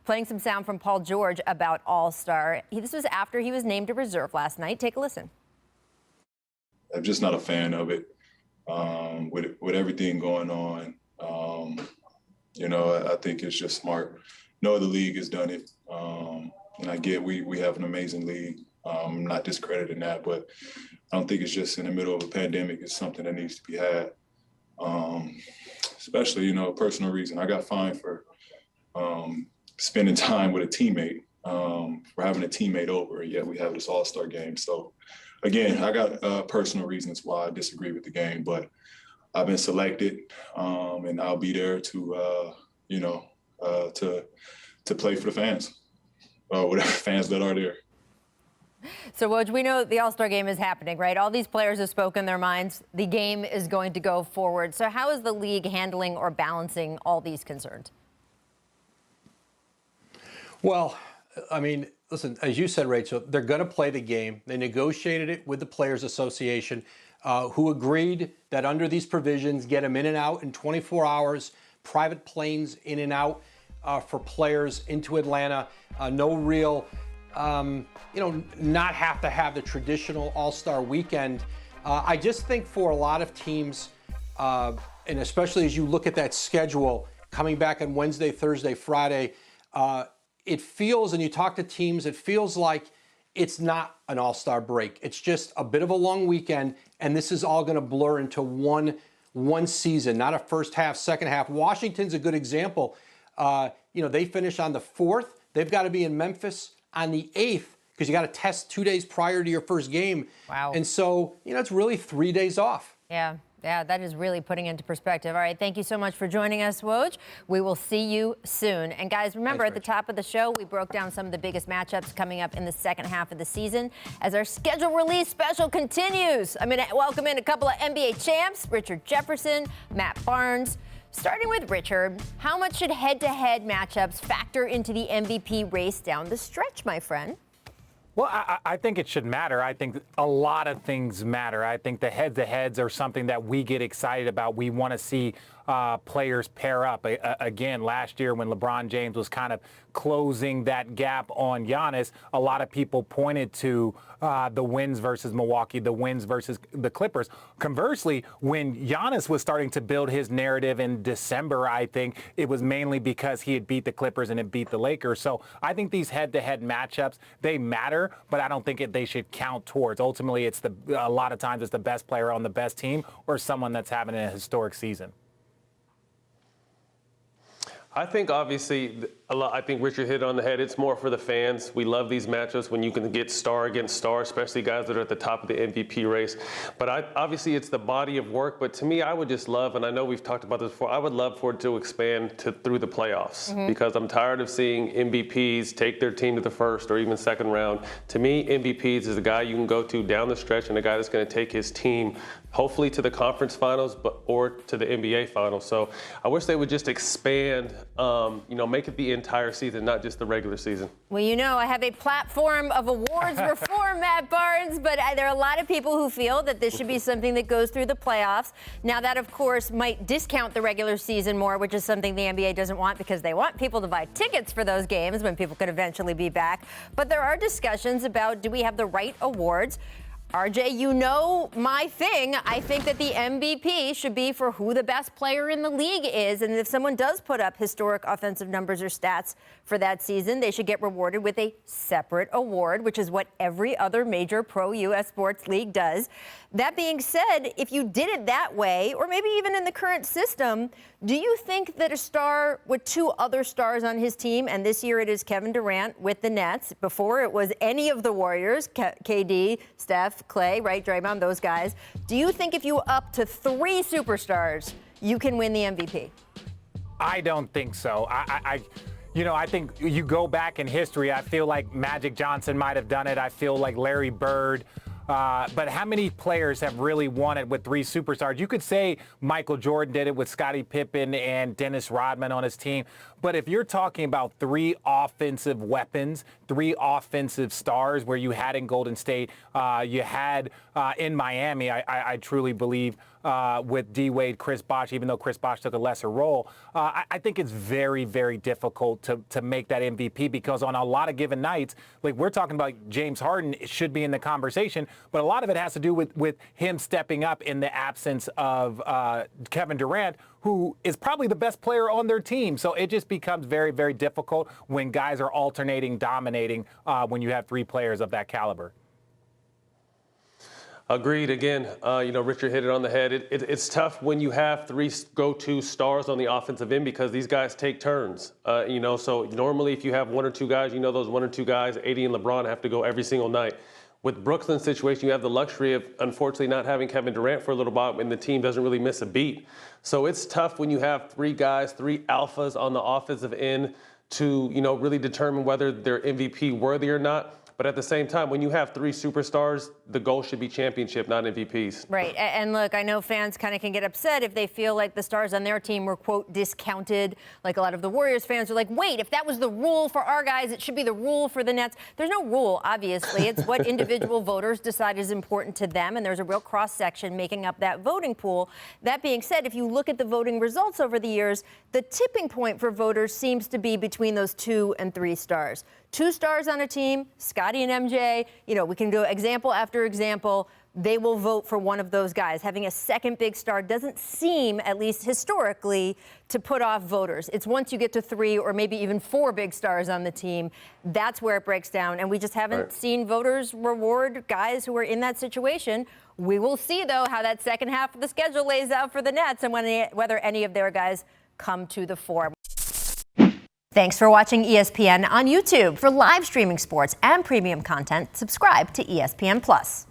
playing some sound from Paul George about All-Star. This was after he was named a reserve last night. Take a listen. I'm just not a fan of it. With everything going on, I think it's just smart. No other league has done it. And I get we have an amazing league. I'm not discrediting that, but I don't think it's just in the middle of a pandemic. It's something that needs to be had, especially, personal reason. I got fined for spending time with a teammate, for having a teammate over, and yet we have this All-Star game. So, again, I got personal reasons why I disagree with the game, but I've been selected, and I'll be there to play for the fans, whatever fans that are there. So, Woj, we know the All-Star game is happening, right? All these players have spoken their minds. The game is going to go forward. So how is the league handling or balancing all these concerns? Well, I mean, listen, as you said, Rachel, they're going to play the game. They negotiated it with the Players Association, who agreed that under these provisions, get them in and out in 24 hours, private planes in and out for players into Atlanta, no real... not have to have the traditional All-Star weekend. I just think for a lot of teams, and especially as you look at that schedule coming back on Wednesday, Thursday, Friday, it feels, and you talk to teams, it feels like it's not an All-Star break. It's just a bit of a long weekend, and this is all going to blur into one season, not a first half, second half. Washington's a good example. They finish on the 4th. They've got to be in Memphis on the 8th, because you got to test 2 days prior to your first game. Wow. And so, it's really 3 days off. Yeah, that is really putting into perspective. All right, thank you so much for joining us, Woj. We will see you soon. And guys, remember, Thanks, at the top of the show, we broke down some of the biggest matchups coming up in the second half of the season. As our schedule release special continues, I'm going to welcome in a couple of NBA champs, Richard Jefferson, Matt Barnes. Starting with Richard, how much should head-to-head matchups factor into the MVP race down the stretch, my friend? Well, I think it should matter. I think a lot of things matter. I think the head-to-heads are something that we get excited about. We want to see players pair up. Again, last year when LeBron James was kind of closing that gap on Giannis, a lot of people pointed to the wins versus Milwaukee, the wins versus the Clippers. Conversely, when Giannis was starting to build his narrative in December, I think it was mainly because he had beat the Clippers and had beat the Lakers. So I think these head-to-head matchups, they matter, but I don't think they should count towards. Ultimately, a lot of times it's the best player on the best team or someone that's having a historic season. I think obviously, I think Richard hit it on the head. It's more for the fans. We love these matchups when you can get star against star, especially guys that are at the top of the MVP race. But obviously, it's the body of work. But to me, I would just love, and I know we've talked about this before, I would love for it to expand through the playoffs, because I'm tired of seeing MVPs take their team to the first or even second round. To me, MVPs is the guy you can go to down the stretch and the guy that's going to take his team hopefully to the conference finals, or to the NBA finals. So I wish they would just expand, make it the entire season, not just the regular season. Well, I have a platform of awards reform, Matt Barnes, but there are a lot of people who feel that this should be something that goes through the playoffs. Now, that, of course, might discount the regular season more, which is something the NBA doesn't want, because they want people to buy tickets for those games when people could eventually be back. But there are discussions about, do we have the right awards? RJ, my thing. I think that the MVP should be for who the best player in the league is. And if someone does put up historic offensive numbers or stats for that season, they should get rewarded with a separate award, which is what every other major pro U.S. sports league does. That being said, if you did it that way, or maybe even in the current system, do you think that a star with two other stars on his team, and this year it is Kevin Durant with the Nets, before it was any of the Warriors, KD, Steph, Clay, right, Draymond, those guys, do you think if you up to 3 superstars, you can win the MVP? I don't think so. I think you go back in history, I feel like Magic Johnson might have done it. I feel like Larry Bird. But how many players have really won it with 3 superstars? You could say Michael Jordan did it with Scottie Pippen and Dennis Rodman on his team. But if you're talking about 3 offensive weapons, 3 offensive stars where you had in Golden State, you had in Miami, I truly believe, with D. Wade, Chris Bosh, even though Chris Bosh took a lesser role, I think it's very, very difficult to make that MVP, because on a lot of given nights, like we're talking about James Harden should be in the conversation, but a lot of it has to do with him stepping up in the absence of Kevin Durant, who is probably the best player on their team. So it just becomes very, very difficult when guys are alternating, dominating, when you have 3 players of that caliber. Agreed. Again, Richard hit it on the head. It's tough when you have 3 go-to stars on the offensive end, because these guys take turns. So normally if you have 1 or 2 guys, those 1 or 2 guys, AD and LeBron, have to go every single night. With Brooklyn's situation, you have the luxury of, unfortunately, not having Kevin Durant for a little while, and the team doesn't really miss a beat. So it's tough when you have 3 guys, 3 alphas on the offensive end to, really determine whether they're MVP worthy or not. But at the same time, when you have 3 superstars, the goal should be championship, not MVPs. Right. And look, I know fans kind of can get upset if they feel like the stars on their team were, quote, discounted. Like a lot of the Warriors fans are like, wait, if that was the rule for our guys, it should be the rule for the Nets. There's no rule, obviously. It's what individual voters decide is important to them. And there's a real cross-section making up that voting pool. That being said, if you look at the voting results over the years, the tipping point for voters seems to be between those 2 and 3 stars. 2 stars on a team, Scottie and MJ, we can go example after example. They will vote for one of those guys. Having a second big star doesn't seem, at least historically, to put off voters. It's once you get to 3 or maybe even 4 big stars on the team, that's where it breaks down. And we just haven't seen voters reward guys who are in that situation. We will see, though, how that second half of the schedule lays out for the Nets and whether any of their guys come to the fore. Thanks for watching ESPN on YouTube. For live streaming sports and premium content, subscribe to ESPN+.